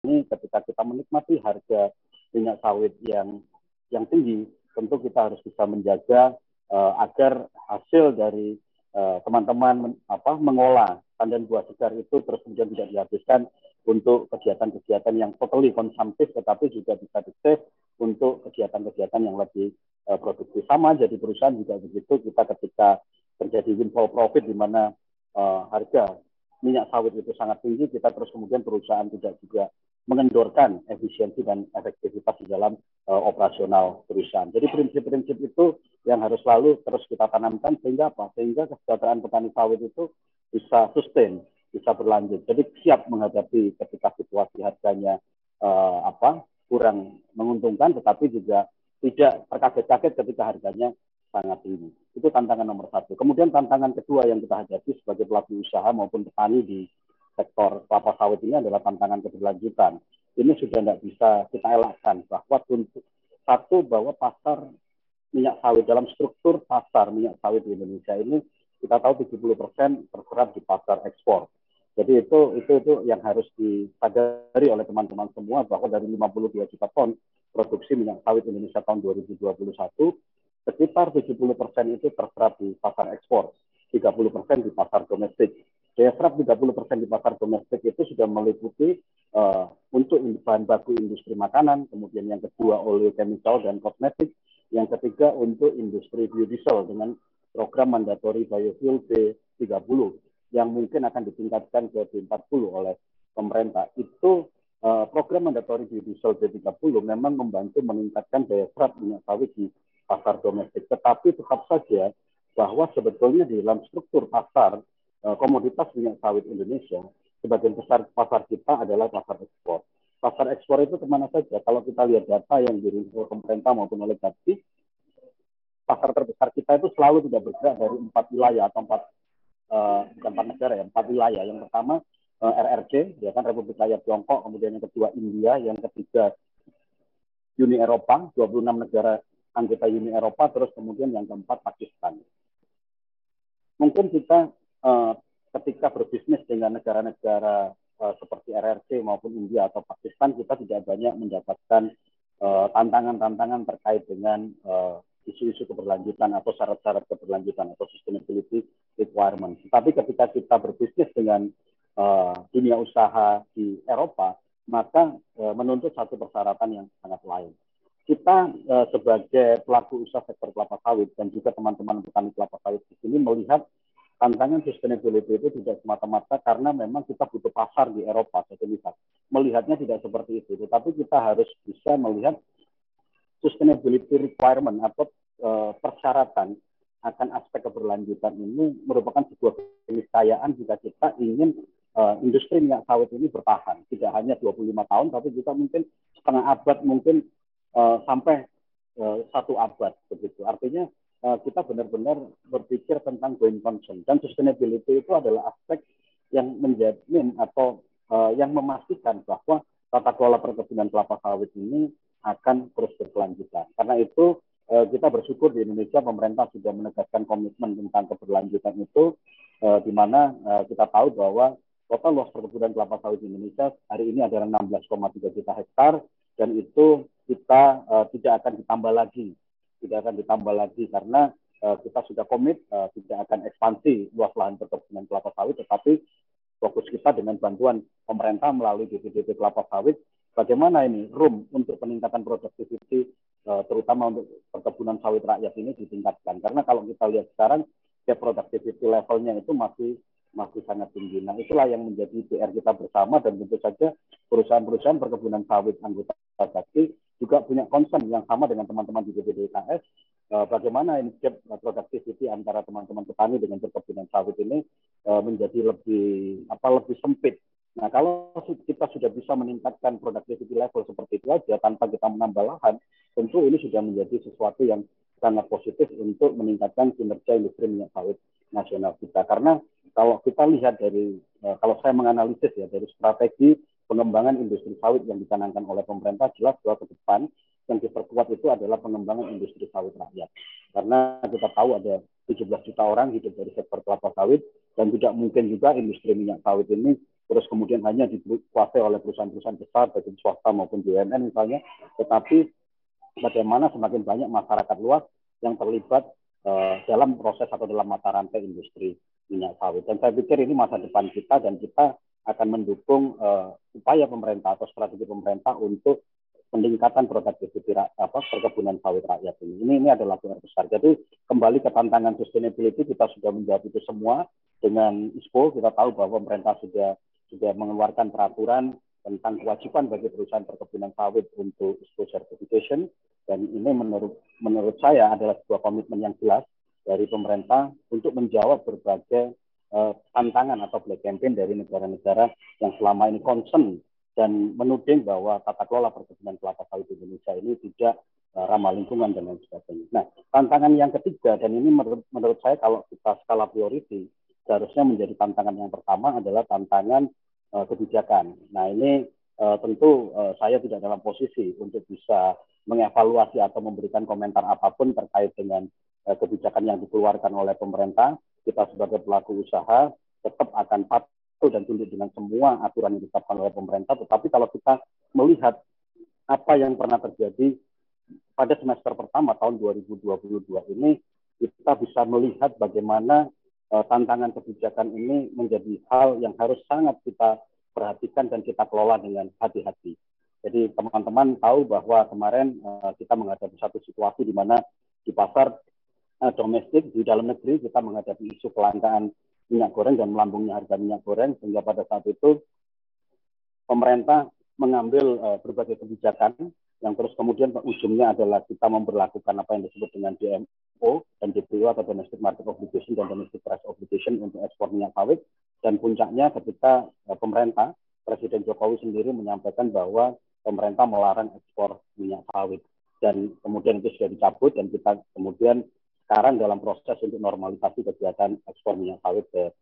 ini ketika kita menikmati harga minyak sawit yang tinggi, tentu kita harus bisa menjaga agar hasil dari teman-teman mengolah tandan buah segar itu terus kemudian tidak dihabiskan untuk kegiatan-kegiatan yang totally konsumtif, tetapi juga bisa di-save untuk kegiatan-kegiatan yang lebih produktif. Sama jadi perusahaan juga begitu, kita ketika terjadi windfall profit di mana harga minyak sawit itu sangat tinggi, kita terus kemudian perusahaan tidak juga mengendorkan efisiensi dan efektivitas di dalam operasional perusahaan. Jadi prinsip-prinsip itu yang harus selalu terus kita tanamkan sehingga apa? Sehingga kesejahteraan petani sawit itu bisa sustain, bisa berlanjut. Jadi siap menghadapi ketika situasi harganya kurang menguntungkan, tetapi juga tidak terkaget-kaget ketika harganya sangat tinggi. Itu tantangan nomor satu. Kemudian tantangan kedua yang kita hadapi sebagai pelaku usaha maupun petani di sektor kelapa sawit ini adalah tantangan keberlanjutan. Ini sudah tidak bisa kita elakkan bahwa untuk satu, bahwa pasar minyak sawit dalam struktur pasar minyak sawit di Indonesia ini kita tahu 70% terserap di pasar ekspor. Jadi itu yang harus disadari oleh teman-teman semua bahwa dari 52 juta ton produksi minyak sawit Indonesia tahun 2021, sekitar 70% itu terserap di pasar ekspor, 30% di pasar domestik. Daya serap 30% di pasar domestik itu sudah meliputi untuk bahan baku industri makanan, kemudian yang kedua oleochemical dan kosmetik, yang ketiga untuk industri biodiesel dengan program mandatori biofuel B30 yang mungkin akan ditingkatkan ke B40 oleh pemerintah. Itu program mandatori biodiesel B30 memang membantu meningkatkan daya serap minyak sawit di pasar domestik. Tetapi tetap saja bahwa sebetulnya di dalam struktur pasar komoditas minyak sawit Indonesia, sebagian besar pasar kita adalah pasar ekspor. Pasar ekspor itu kemana saja? Kalau kita lihat data yang dirilis oleh pemerintah maupun oleh Gapki, pasar terbesar kita itu selalu tidak bergerak dari 4 wilayah atau bukan 4 negara ya, 4 wilayah. Yang pertama RRC, ya kan, Republik Rakyat Tiongkok, kemudian yang kedua India, yang ketiga Uni Eropa, 26 negara anggota Uni Eropa, terus kemudian yang keempat Pakistan. Mungkin kita ketika berbisnis dengan negara-negara seperti RRC maupun India atau Pakistan, kita tidak banyak mendapatkan tantangan-tantangan terkait dengan isu-isu keberlanjutan atau syarat-syarat keberlanjutan atau sustainability requirement. Tapi ketika kita berbisnis dengan dunia usaha di Eropa, maka menuntut satu persyaratan yang sangat lain. Kita sebagai pelaku usaha sektor kelapa sawit dan juga teman-teman petani kelapa sawit di sini melihat tantangan sustainability itu tidak semata-mata karena memang kita butuh pasar di Eropa, saya lihat. Melihatnya tidak seperti itu, tetapi kita harus bisa melihat sustainability requirement atau persyaratan akan aspek keberlanjutan ini merupakan sebuah keniscayaan jika kita ingin industri minyak sawit ini bertahan. Tidak hanya 25 tahun, tapi juga mungkin setengah abad, mungkin sampai 1 abad begitu. Artinya kita benar-benar berpikir tentang going concern, dan sustainability itu adalah aspek yang menjamin atau yang memastikan bahwa tata kelola perkebunan kelapa sawit ini akan terus berkelanjutan. Karena itu kita bersyukur di Indonesia pemerintah sudah menegaskan komitmen tentang keberlanjutan itu, di mana kita tahu bahwa total luas perkebunan kelapa sawit di Indonesia hari ini adalah 16,3 juta hektar, dan itu kita tidak akan ditambah lagi karena kita sudah komit tidak akan ekspansi luas lahan perkebunan kelapa sawit, tetapi fokus kita dengan bantuan pemerintah melalui BPDT kelapa sawit, bagaimana ini room untuk peningkatan productivity terutama untuk perkebunan sawit rakyat ini ditingkatkan. Karena kalau kita lihat sekarang, productivity levelnya itu masih sangat tinggi. Nah, itulah yang menjadi PR kita bersama, dan tentu saja perusahaan-perusahaan perkebunan sawit anggota Gapki juga punya concern yang sama dengan teman-teman di BPDTKS, bagaimana ini gap productivity antara teman-teman petani dengan perkebunan sawit ini menjadi lebih sempit. Nah, kalau kita sudah bisa meningkatkan productivity level seperti itu aja tanpa kita menambah lahan, tentu ini sudah menjadi sesuatu yang sangat positif untuk meningkatkan kinerja industri minyak sawit nasional kita. Karena kalau kita lihat dari, kalau saya menganalisis ya, dari strategi pengembangan industri sawit yang dicanangkan oleh pemerintah, jelas bahwa ke depan yang diperkuat itu adalah pengembangan industri sawit rakyat. Karena kita tahu ada 17 juta orang hidup dari sektor kelapa sawit, dan tidak mungkin juga industri minyak sawit ini terus kemudian hanya dikuasai oleh perusahaan-perusahaan besar, baik swasta maupun BUMN misalnya, tetapi bagaimana semakin banyak masyarakat luas yang terlibat dalam proses atau dalam mata rantai industri minyak sawit. Dan saya pikir ini masa depan kita dan kita akan mendukung upaya pemerintah atau strategi pemerintah untuk peningkatan produktivitas perkebunan sawit rakyat ini. Ini adalah PR besar. Jadi kembali ke tantangan sustainability, kita sudah menjawab itu semua dengan ISPO. Kita tahu bahwa pemerintah sudah mengeluarkan peraturan tentang kewajiban bagi perusahaan perkebunan sawit untuk ISPO certification, dan ini menurut saya adalah sebuah komitmen yang jelas dari pemerintah untuk menjawab berbagai tantangan atau black campaign dari negara-negara yang selama ini concern dan menuding bahwa tata kelola perkebunan kelapa sawit Indonesia ini tidak ramah lingkungan dan lain sebagainya. Nah, tantangan yang ketiga, dan ini menurut saya kalau kita skala priority, seharusnya menjadi tantangan yang pertama adalah tantangan kebijakan. Nah, ini tentu saya tidak dalam posisi untuk bisa mengevaluasi atau memberikan komentar apapun terkait dengan kebijakan yang dikeluarkan oleh pemerintah. Kita sebagai pelaku usaha tetap akan patuh dan tunduk dengan semua aturan yang ditetapkan oleh pemerintah. Tetapi kalau kita melihat apa yang pernah terjadi pada semester pertama tahun 2022 ini, kita bisa melihat bagaimana tantangan kebijakan ini menjadi hal yang harus sangat kita perhatikan dan kita kelola dengan hati-hati. Jadi teman-teman tahu bahwa kemarin kita menghadapi satu situasi di mana di pasar domestik di dalam negeri kita menghadapi isu kelangkaan minyak goreng dan melambungnya harga minyak goreng, sehingga pada saat itu pemerintah mengambil berbagai kebijakan yang terus kemudian ujungnya adalah kita memberlakukan apa yang disebut dengan DMO dan DPO atau Domestic Market Obligation dan Domestic Price Obligation untuk ekspor minyak sawit, dan puncaknya ketika pemerintah Presiden Jokowi sendiri menyampaikan bahwa pemerintah melarang ekspor minyak sawit, dan kemudian itu sudah dicabut dan kita kemudian sekarang dalam proses untuk normalisasi kegiatan ekspor minyak sawit ke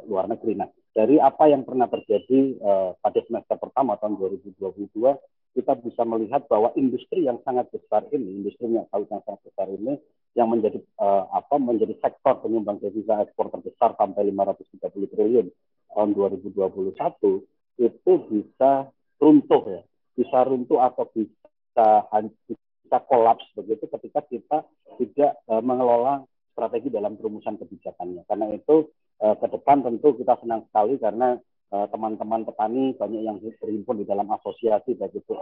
luar negeri. Nah, dari apa yang pernah terjadi pada semester pertama tahun 2022, kita bisa melihat bahwa industri yang sangat besar ini, industri minyak sawit yang sangat besar ini, yang menjadi menjadi sektor penyumbang devisa ekspor terbesar sampai 530 triliun tahun 2021, itu bisa runtuh atau bisa kolaps begitu ketika kita tidak mengelola strategi dalam perumusan kebijakannya. Karena itu ke depan tentu kita senang sekali karena teman-teman petani banyak yang berhimpun di dalam asosiasi, baik itu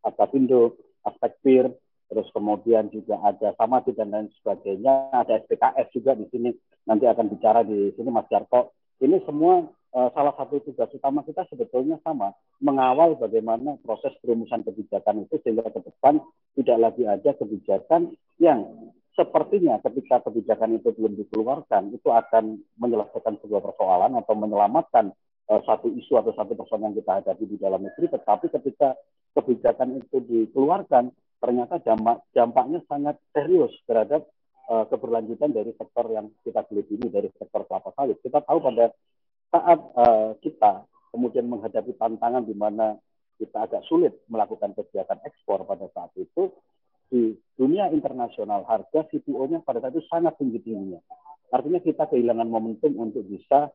Askapindo, Aspekpir, terus kemudian juga ada Samadi dan lain sebagainya, ada SPKS juga di sini, nanti akan bicara di sini Mas Jarko. Ini semua salah satu tugas utama kita sebetulnya sama, mengawal bagaimana proses perumusan kebijakan itu sehingga ke depan tidak lagi ada kebijakan yang sepertinya ketika kebijakan itu belum dikeluarkan itu akan menyelesaikan sebuah persoalan atau menyelamatkan satu isu atau satu persoalan yang kita hadapi di dalam negeri, tetapi ketika kebijakan itu dikeluarkan ternyata dampaknya sangat serius terhadap keberlanjutan dari sektor yang kita geluti ini, dari sektor kelapa sawit. Kita tahu pada saat kita kemudian menghadapi tantangan di mana kita agak sulit melakukan kegiatan ekspor pada saat itu, di dunia internasional harga CPO-nya pada saat itu sangat tinggi-tingginya. Artinya kita kehilangan momentum untuk bisa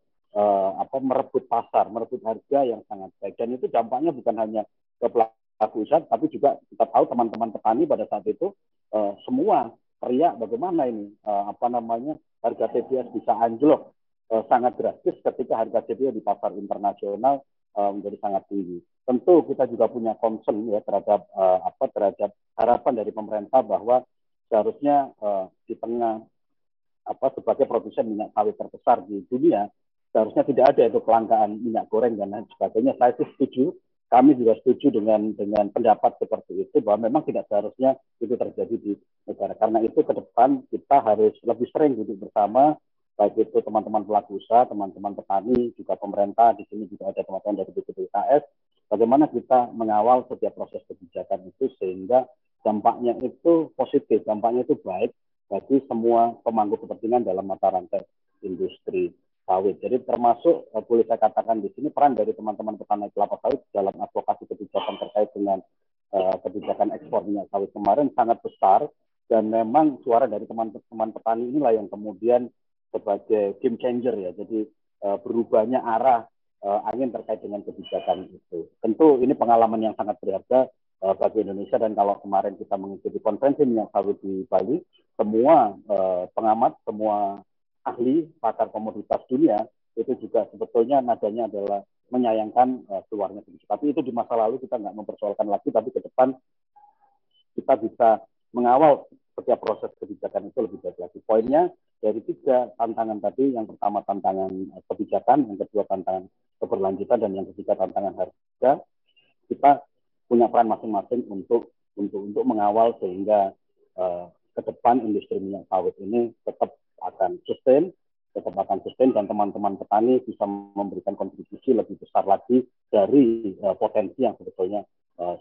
merebut pasar, merebut harga yang sangat baik. Dan itu dampaknya bukan hanya ke pelaku usaha, tapi juga kita tahu teman-teman petani pada saat itu semua teriak bagaimana ini harga TBS bisa anjlok sangat drastis ketika harga CPO di pasar internasional menjadi sangat tinggi. Tentu kita juga punya concern ya terhadap harapan dari pemerintah bahwa seharusnya di tengah sebagai produsen minyak sawit terbesar di dunia, seharusnya tidak ada itu kelangkaan minyak goreng dan lain sebagainya. Saya sih setuju, kami juga setuju dengan pendapat seperti itu, bahwa memang tidak seharusnya itu terjadi di negara. Karena itu ke depan kita harus lebih sering duduk bersama, baik itu teman-teman pelaku usaha, teman-teman petani, juga pemerintah, di sini juga ada teman-teman dari BPKS, bagaimana kita mengawal setiap proses kebijakan itu sehingga dampaknya itu positif, dampaknya itu baik bagi semua pemangku kepentingan dalam mata rantai industri sawit. Jadi termasuk boleh saya katakan di sini peran dari teman-teman petani kelapa sawit dalam advokasi kebijakan terkait dengan kebijakan ekspor minyak sawit kemarin sangat besar, dan memang suara dari teman-teman petani inilah yang kemudian sebagai game changer ya. Jadi berubahnya arah angin terkait dengan kebijakan itu. Tentu ini pengalaman yang sangat berharga bagi Indonesia, dan kalau kemarin kita mengikuti konferensi minyak sawit di Bali, semua pengamat, semua ahli pakar komoditas dunia itu juga sebetulnya nadanya adalah menyayangkan keluarnya begitu. Tapi itu di masa lalu kita nggak mempersoalkan lagi, tapi ke depan kita bisa mengawal setiap proses kebijakan itu lebih baik lagi. Poinnya dari 3 tantangan tadi, yang pertama tantangan kebijakan, yang kedua tantangan keberlanjutan, dan yang ketiga tantangan harga, kita punya peran masing-masing untuk mengawal sehingga ke depan industri minyak sawit ini tetap akan sustain, dan teman-teman petani bisa memberikan kontribusi lebih besar lagi dari potensi yang sebetulnya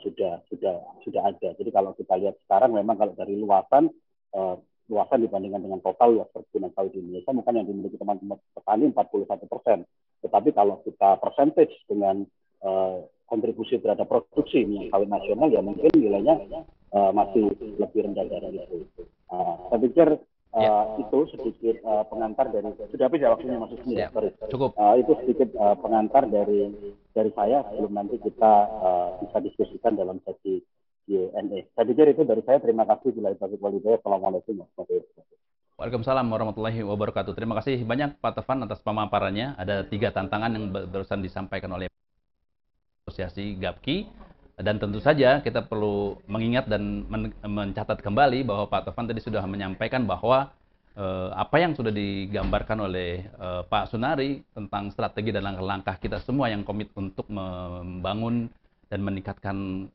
sudah ada. Jadi kalau kita lihat sekarang, memang kalau dari luasan dibandingkan dengan total luas perkebunan sawit di Indonesia, mungkin yang dimiliki teman-teman petani 41%. Tetapi kalau kita percentage dengan kontribusi terhadap produksi minyak sawit nasional, ya mungkin nilainya masih lebih rendah dari itu. Saya pikir itu sedikit pengantar dari, sudah habis ya waktunya Mas Husni ya, sorry. Cukup. Itu sedikit pengantar dari saya sebelum nanti kita bisa diskusikan dalam sesi Q&A. Saya pikir itu dari saya. Terima kasih. Assalamualaikum warahmatullahi wabarakatuh. Waalaikumsalam warahmatullahi wabarakatuh. Terima kasih banyak Pak Tovan atas pemaparannya. Ada 3 tantangan yang barusan disampaikan oleh Asosiasi GAPKI, dan tentu saja kita perlu mengingat dan mencatat kembali bahwa Pak Tovan tadi sudah menyampaikan bahwa apa yang sudah digambarkan oleh Pak Sunari tentang strategi dan langkah-langkah kita semua yang komit untuk membangun dan meningkatkan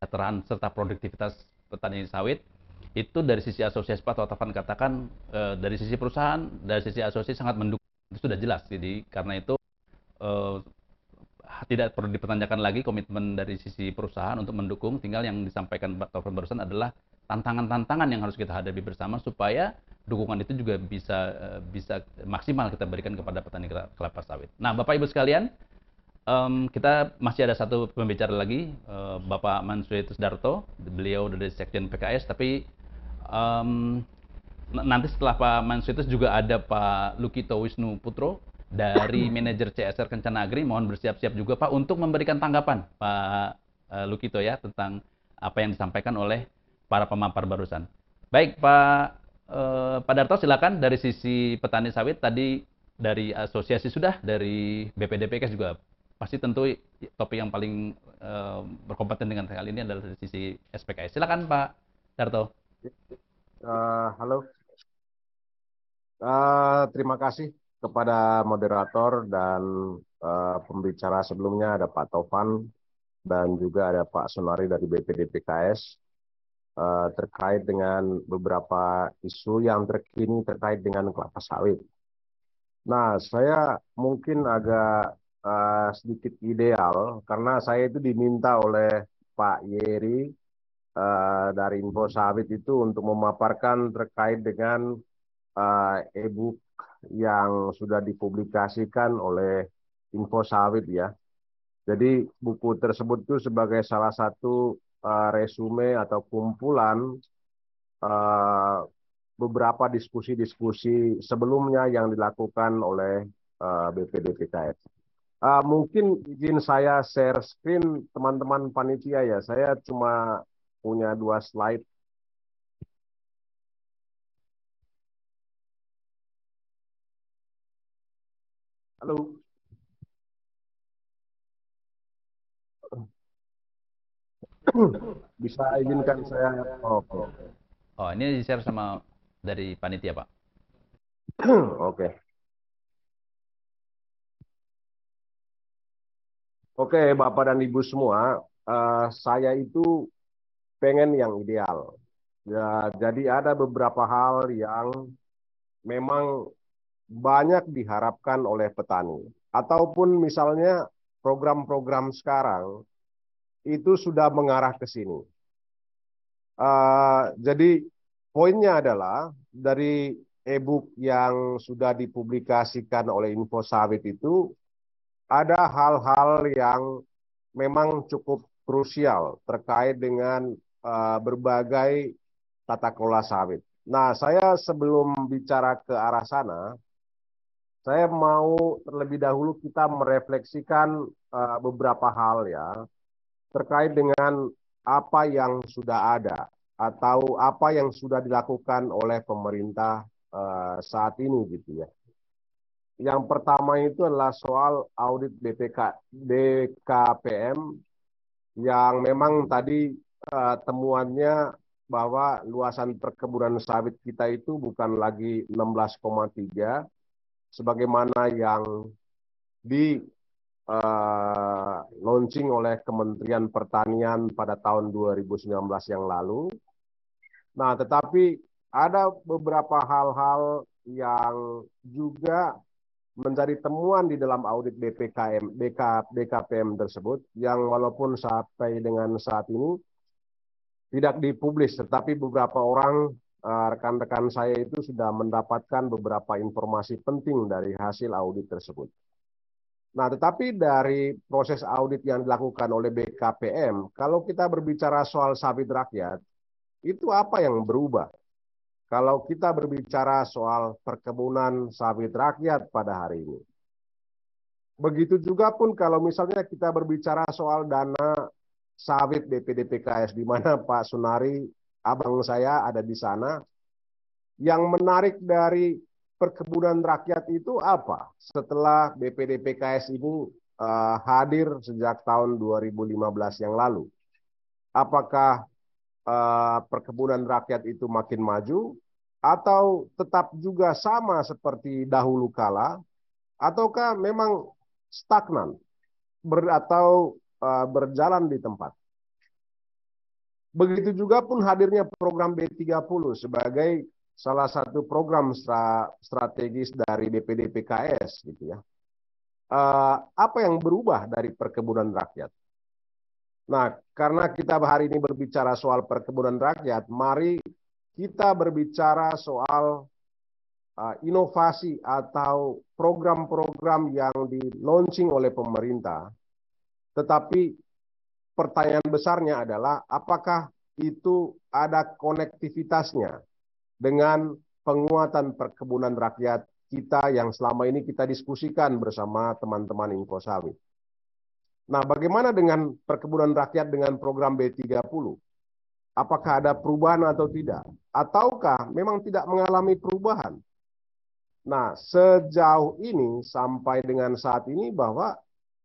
kesejahteraan serta produktivitas petani sawit, itu dari sisi asosiasi Pak Tovan katakan, dari sisi perusahaan, dari sisi asosiasi sangat mendukung, itu sudah jelas. Jadi karena itu tidak perlu dipertanyakan lagi komitmen dari sisi perusahaan untuk mendukung. Tinggal yang disampaikan Pak Tovan barusan adalah tantangan-tantangan yang harus kita hadapi bersama supaya dukungan itu juga bisa maksimal kita berikan kepada petani kelapa sawit. Nah, Bapak Ibu sekalian, kita masih ada satu pembicara lagi, Bapak Mansuri Darto, beliau dari Sekjen PKS, tapi nanti setelah Pak Mansuri juga ada Pak Lukito Wisnu Putro dari manajer CSR Kencana Agri. Mohon bersiap-siap juga Pak untuk memberikan tanggapan Pak Lukito ya tentang apa yang disampaikan oleh para pemapar barusan. Baik Pak Darto, silakan dari sisi petani sawit. Tadi dari asosiasi sudah, dari BPDPKS juga pasti tentu topik yang paling berkompeten dengan hal ini adalah dari sisi SPKS. Silakan Pak Darto. Halo, terima kasih kepada moderator dan pembicara sebelumnya, ada Pak Tovan dan juga ada Pak Sunari dari BPDPKS terkait dengan beberapa isu yang terkini terkait dengan kelapa sawit. Nah, saya mungkin agak sedikit ideal karena saya itu diminta oleh Pak Yeri dari Info Sawit itu untuk memaparkan terkait dengan e-book yang sudah dipublikasikan oleh Info Sawit ya. Jadi buku tersebut itu sebagai salah satu resume atau kumpulan beberapa diskusi-diskusi sebelumnya yang dilakukan oleh BPDPKS. Mungkin izin saya share screen teman-teman panitia ya. Saya cuma punya 2 slide. Halo. Bisa izinkan saya? Oke. Oh, ini di-share sama dari panitia, Pak. Oke. Oke, Bapak dan Ibu semua, saya itu pengen yang ideal. Ya, jadi ada beberapa hal yang memang banyak diharapkan oleh petani. Ataupun misalnya program-program sekarang itu sudah mengarah ke sini. Jadi poinnya adalah dari e-book yang sudah dipublikasikan oleh Info Sawit itu ada hal-hal yang memang cukup krusial terkait dengan berbagai tata kelola sawit. Nah, saya sebelum bicara ke arah sana, saya mau terlebih dahulu kita merefleksikan beberapa hal ya terkait dengan apa yang sudah ada atau apa yang sudah dilakukan oleh pemerintah saat ini gitu ya. Yang pertama itu adalah soal audit BKPM yang memang tadi temuannya bahwa luasan perkebunan sawit kita itu bukan lagi 16,3 sebagaimana yang di launching oleh Kementerian Pertanian pada tahun 2019 yang lalu. Nah, tetapi ada beberapa hal-hal yang juga menjadi temuan di dalam audit BKPM tersebut yang walaupun sampai dengan saat ini tidak dipublis, tetapi beberapa orang rekan-rekan saya itu sudah mendapatkan beberapa informasi penting dari hasil audit tersebut. Nah, tetapi dari proses audit yang dilakukan oleh BKPM, kalau kita berbicara soal sawit rakyat, itu apa yang berubah? Kalau kita berbicara soal perkebunan sawit rakyat pada hari ini. Begitu juga pun kalau misalnya kita berbicara soal dana sawit BPDPKS, di mana Pak Sunari, abang saya ada di sana. Yang menarik dari perkebunan rakyat itu apa? Setelah BPDPKS ini hadir sejak tahun 2015 yang lalu. Apakah perkebunan rakyat itu makin maju atau tetap juga sama seperti dahulu kala ataukah memang stagnan atau berjalan di tempat. Begitu juga pun hadirnya program B30 sebagai salah satu program strategis dari BPDPKS gitu ya. Apa yang berubah dari perkebunan rakyat? Nah, karena kita hari ini berbicara soal perkebunan rakyat, mari kita berbicara soal inovasi atau program-program yang di-launching oleh pemerintah. Tetapi pertanyaan besarnya adalah apakah itu ada konektivitasnya dengan penguatan perkebunan rakyat kita yang selama ini kita diskusikan bersama teman-teman Info Sawit. Nah, bagaimana dengan perkebunan rakyat dengan program B30? Apakah ada perubahan atau tidak? Ataukah memang tidak mengalami perubahan? Nah, sejauh ini sampai dengan saat ini bahwa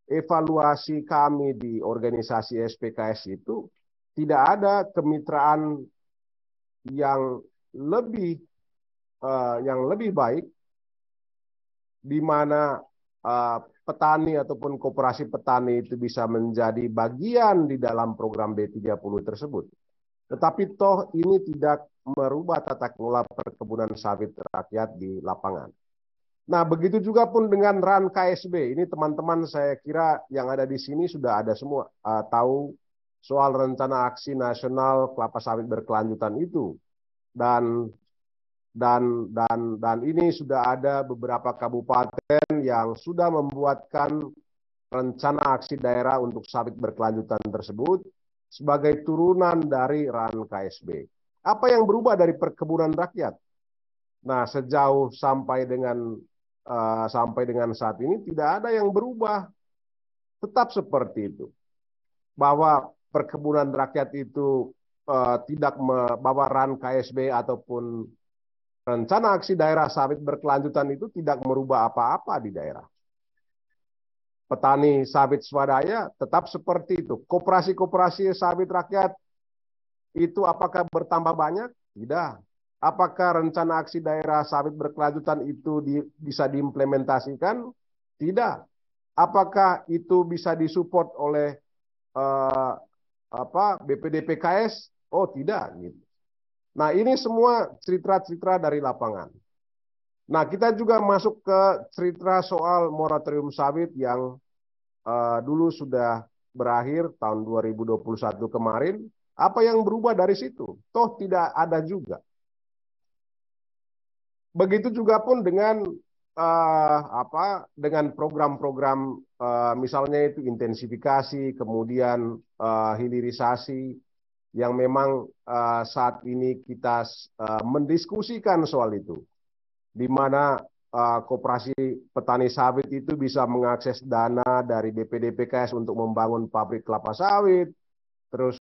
evaluasi kami di organisasi SPKS itu tidak ada kemitraan yang lebih baik di mana petani ataupun koperasi petani itu bisa menjadi bagian di dalam program B30 tersebut. Tetapi toh ini tidak merubah tata kelola perkebunan sawit rakyat di lapangan. Nah, begitu juga pun dengan RAN KSB. Ini teman-teman saya kira yang ada di sini sudah ada semua tahu soal rencana aksi nasional kelapa sawit berkelanjutan itu. Dan ini sudah ada beberapa kabupaten yang sudah membuatkan rencana aksi daerah untuk sawit berkelanjutan tersebut sebagai turunan dari RAN KSB. Apa yang berubah dari perkebunan rakyat? Nah, sejauh sampai dengan saat ini tidak ada yang berubah. Tetap seperti itu. Bahwa perkebunan rakyat itu tidak membawa RAN KSB ataupun rencana aksi daerah sawit berkelanjutan itu tidak merubah apa-apa di daerah. Petani sawit swadaya tetap seperti itu. Koperasi-koperasi sawit rakyat itu apakah bertambah banyak? Tidak. Apakah rencana aksi daerah sawit berkelanjutan itu bisa diimplementasikan? Tidak. Apakah itu bisa disupport oleh BPDPKS? Oh, tidak gitu. Nah, ini semua cerita-cerita dari lapangan. Nah, kita juga masuk ke cerita soal moratorium sawit yang dulu sudah berakhir tahun 2021 kemarin. Apa yang berubah dari situ? Toh tidak ada juga. Begitu juga pun dengan dengan program-program misalnya itu intensifikasi, kemudian hilirisasi yang memang saat ini kita mendiskusikan soal itu, di mana koperasi petani sawit itu bisa mengakses dana dari BPD PKS untuk membangun pabrik kelapa sawit, terus